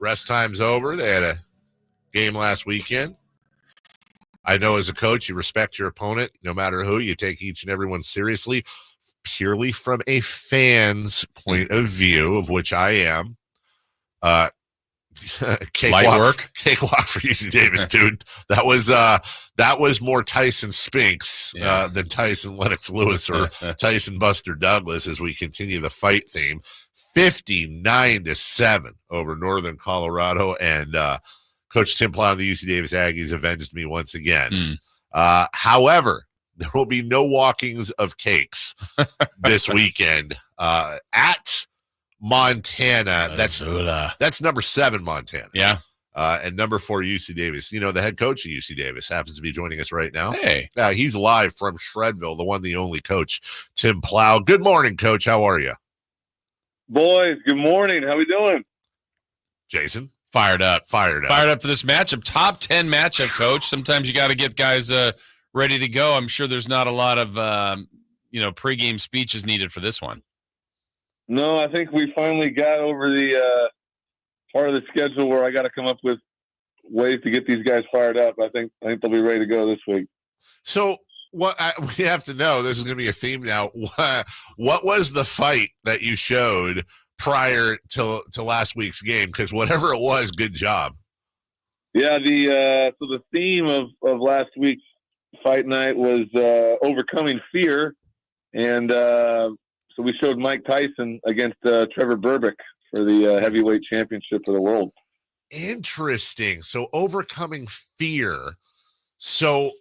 Rest time's over. They had a game last weekend. I know as a coach, you respect your opponent, no matter who. You take each and everyone seriously, purely from a fan's point of view, of which I am. Cakewalk for UC Davis, dude. That was more Tyson Spinks than Tyson Lennox Lewis or Tyson Buster Douglas as we continue the fight theme. 59-7 over Northern Colorado, and Coach Tim Plough of the UC Davis Aggies avenged me once again. However, there will be no walkings of cakes this weekend at Montana. That's number 7 Montana. Yeah. And number 4 UC Davis. You know, the head coach of UC Davis happens to be joining us right now. Hey. He's live from Shredville, the one, the only coach, Tim Plough. Good morning, Coach. How are you? Boys, good morning. How we doing? Jason? Fired up for this matchup. Top 10 matchup, Coach. Sometimes you got to get guys ready to go. I'm sure there's not a lot of pregame speeches needed for this one. No, I think we finally got over the part of the schedule where I got to come up with ways to get these guys fired up. I think they'll be ready to go this week. So what we have to know, this is going to be a theme now. What was the fight that you showed prior to last week's game? Because whatever it was, good job. Yeah, so the theme of last week's fight night was overcoming fear, and so we showed Mike Tyson against Trevor Burbick for the heavyweight championship of the world. Interesting. So overcoming fear. So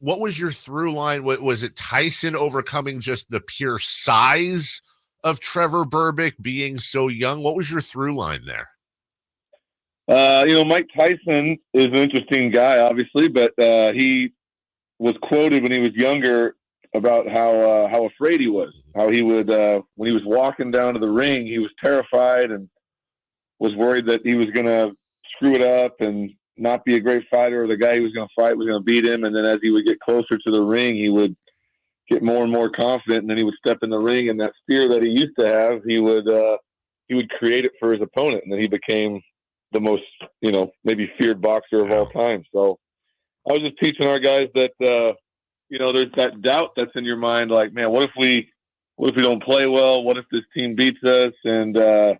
what was your through line? Was it Tyson overcoming just the pure size of Trevor Burbick being so young? What was your through line there? Mike Tyson is an interesting guy, obviously, but he was quoted when he was younger about how afraid he was, how he would, when he was walking down to the ring, he was terrified and was worried that he was going to screw it up and not be a great fighter, or the guy he was going to fight was going to beat him. And then as he would get closer to the ring, he would get more and more confident, and then he would step in the ring, and that fear that he used to have, he would create it for his opponent, and then he became the most, maybe feared boxer of all time. So I was just teaching our guys that, there's that doubt that's in your mind, like, man, what if we don't play well? What if this team beats us? And,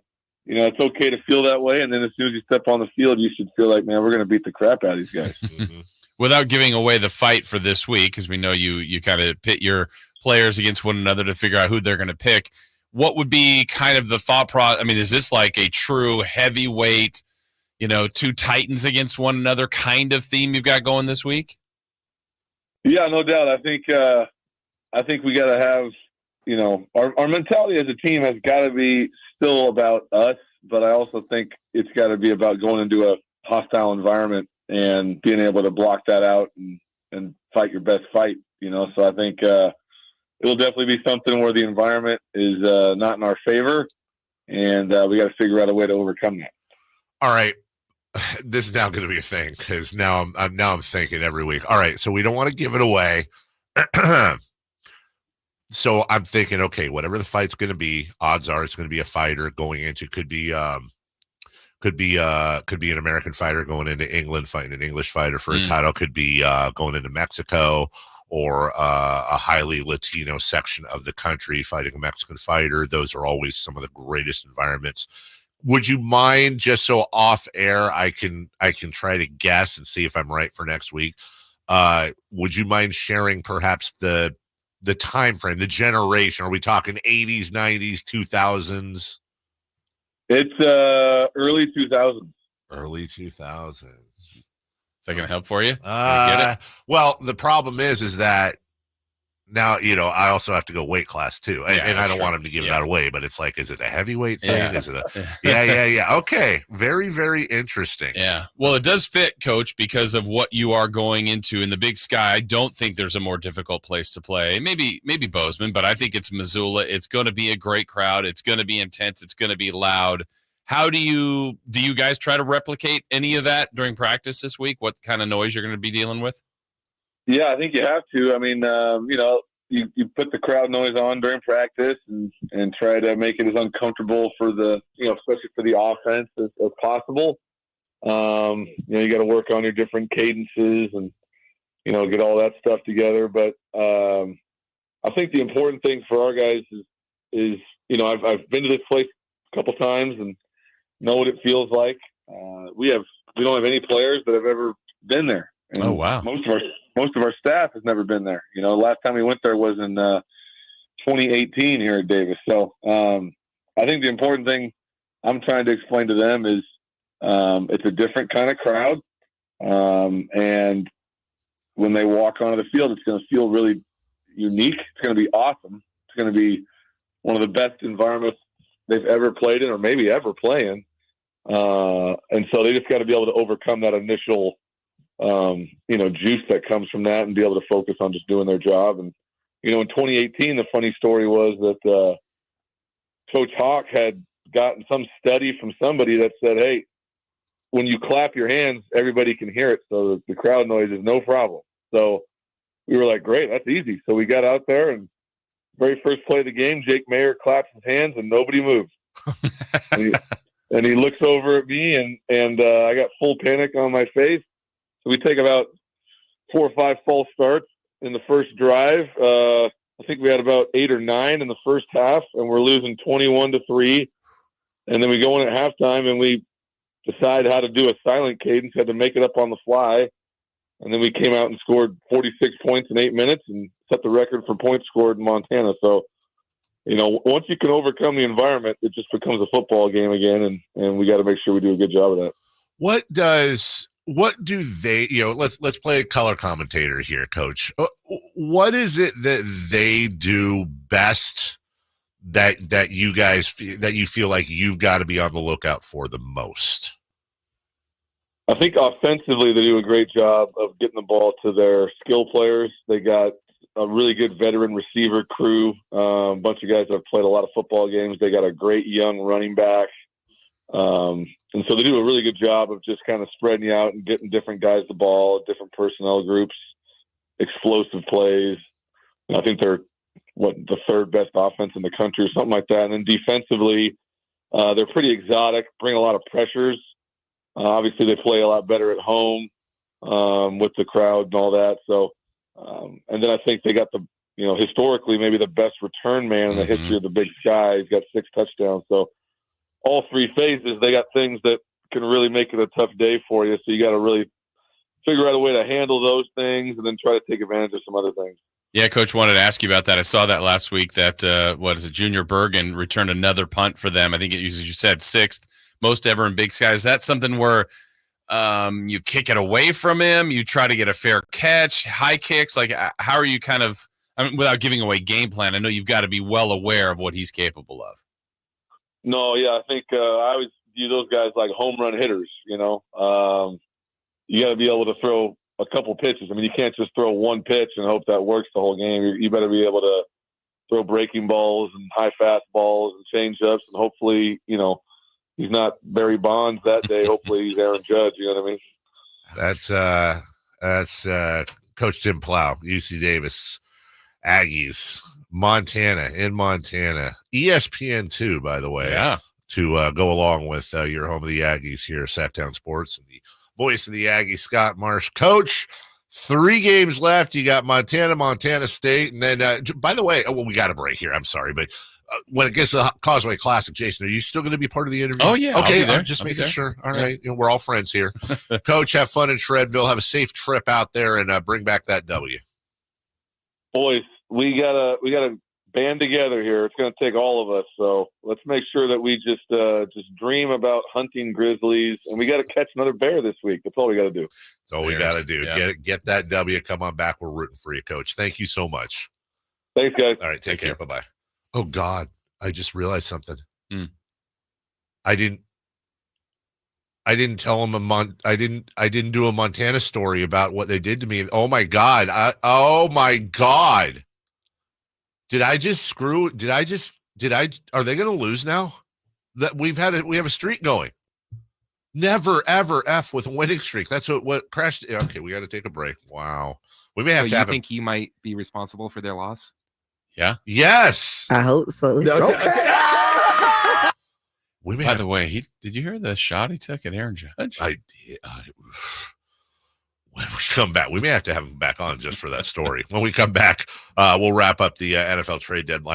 it's okay to feel that way. And then as soon as you step on the field, you should feel like, man, we're going to beat the crap out of these guys. Without giving away the fight for this week, because we know you kind of pit your players against one another to figure out who they're going to pick, what would be kind of the thought process? I mean, is this like a true heavyweight, two titans against one another kind of theme you've got going this week? Yeah, no doubt. I think we got to have, our mentality as a team has got to be still about us, but I also think it's got to be about going into a hostile environment and being able to block that out and fight your best fight, So I think it'll definitely be something where the environment is not in our favor, and we got to figure out a way to overcome that. All right. This is now going to be a thing, because now I'm thinking every week. All right, so we don't want to give it away. So I'm thinking, okay, whatever the fight's going to be, odds are it's going to be a fighter going into, could be an American fighter going into England fighting an English fighter for a title. Could be going into Mexico, or a highly Latino section of the country fighting a Mexican fighter. Those are always some of the greatest environments. Would you mind, just so off air I can try to guess and see if I'm right for next week? Would you mind sharing perhaps the time frame, the generation? Are we talking 80s, 90s, 2000s? It's early 2000s. Early 2000s. Is that going to help for you? Get it? Well, the problem is that now, I also have to go weight class too. And I don't want him to give that away, but it's like, is it a heavyweight thing? Yeah. Is it yeah. Okay. Very, very interesting. Yeah. Well, it does fit, Coach, because of what you are going into in the Big Sky. I don't think there's a more difficult place to play. Maybe Bozeman, but I think it's Missoula. It's going to be a great crowd. It's going to be intense. It's going to be loud. How do you guys try to replicate any of that during practice this week? What kind of noise you're going to be dealing with? Yeah, I think you have to. I mean, you put the crowd noise on during practice and try to make it as uncomfortable for the, especially for the offense as possible. You got to work on your different cadences and, get all that stuff together. But I think the important thing for our guys is I've been to this place a couple times and know what it feels like. We don't have any players that have ever been there. And oh, wow. Most of our staff has never been there. The last time we went there was in 2018 here at Davis. So I think the important thing I'm trying to explain to them is it's a different kind of crowd. And when they walk onto the field, it's going to feel really unique. It's going to be awesome. It's going to be one of the best environments they've ever played in or maybe ever play in. And so they just got to be able to overcome that initial juice that comes from that and be able to focus on just doing their job. And, in 2018, the funny story was that Coach Hawk had gotten some study from somebody that said, hey, when you clap your hands, everybody can hear it. So the crowd noise is no problem. So we were like, great, that's easy. So we got out there and very first play of the game, Jake Mayer claps his hands and nobody moved. and he looks over at me and I got full panic on my face. So we take about 4 or 5 false starts in the first drive. I think we had about 8 or 9 in the first half, and we're losing 21-3. And then we go in at halftime, and we decide how to do a silent cadence, had to make it up on the fly. And then we came out and scored 46 points in 8 minutes and set the record for points scored in Montana. So, once you can overcome the environment, it just becomes a football game again, and we got to make sure we do a good job of that. What do they, let's play a color commentator here, Coach. What is it that they do best that you guys, that you feel like you've got to be on the lookout for the most? I think offensively, they do a great job of getting the ball to their skill players. They got a really good veteran receiver crew, a bunch of guys that have played a lot of football games. They got a great young running back. And so they do a really good job of just kind of spreading you out and getting different guys the ball, different personnel groups, explosive plays. And I think they're the 3rd best offense in the country or something like that. And then defensively, they're pretty exotic, bring a lot of pressures. Obviously they play a lot better at home, with the crowd and all that. So, and then I think they got historically maybe the best return man in the history of the Big Sky. He's got 6 touchdowns. So all 3 phases, they got things that can really make it a tough day for you. So you got to really figure out a way to handle those things and then try to take advantage of some other things. Yeah, Coach, wanted to ask you about that. I saw that last week that, Junior Bergen returned another punt for them. I think it was, as you said, 6th, most ever in Big Sky. Is that something where you kick it away from him, you try to get a fair catch, high kicks? Like, how are you without giving away game plan, I know you've got to be well aware of what he's capable of. No, yeah, I think I always view those guys like home run hitters, You got to be able to throw a couple pitches. I mean, you can't just throw one pitch and hope that works the whole game. You better be able to throw breaking balls and high fastballs and change-ups, and hopefully, he's not Barry Bonds that day. Hopefully he's Aaron Judge, you know what I mean? That's Coach Tim Plough, UC Davis, Aggies, Montana, ESPN2, by the way. Yeah. To go along with your home of the Aggies here, Sactown Sports, and the voice of the Aggies, Scott Marsh. Coach, 3 games left. You got Montana State, and then, by the way, we got a break here. I'm sorry, but when it gets to the Causeway Classic, Jason, are you still going to be part of the interview? Oh, yeah. Okay, I'm just making sure. All right, we're all friends here. Coach, have fun in Shredville. Have a safe trip out there, and bring back that W. Boys, we gotta band together here. It's going to take all of us. So let's make sure that we just dream about hunting grizzlies, and we got to catch another bear this week. That's all we got to do. That's all we got to do. Yeah. Get that W. Come on back. We're rooting for you, Coach. Thank you so much. Thanks, guys. All right. Take care. Bye-bye. Oh God. I just realized something. I didn't tell him I didn't do a Montana story about what they did to me. Oh my God. Did I just are they going to lose now? That we have a streak going. Never, ever F with a winning streak. That's what crashed. Okay, we got to take a break. Wow. We may have to have you think he might be responsible for their loss? Yeah. Yes. I hope so. We may By have, the way, did you hear the shot he took at Aaron Judge? when we come back, we may have to have him back on just for that story. When we come back, we'll wrap up the NFL trade deadline.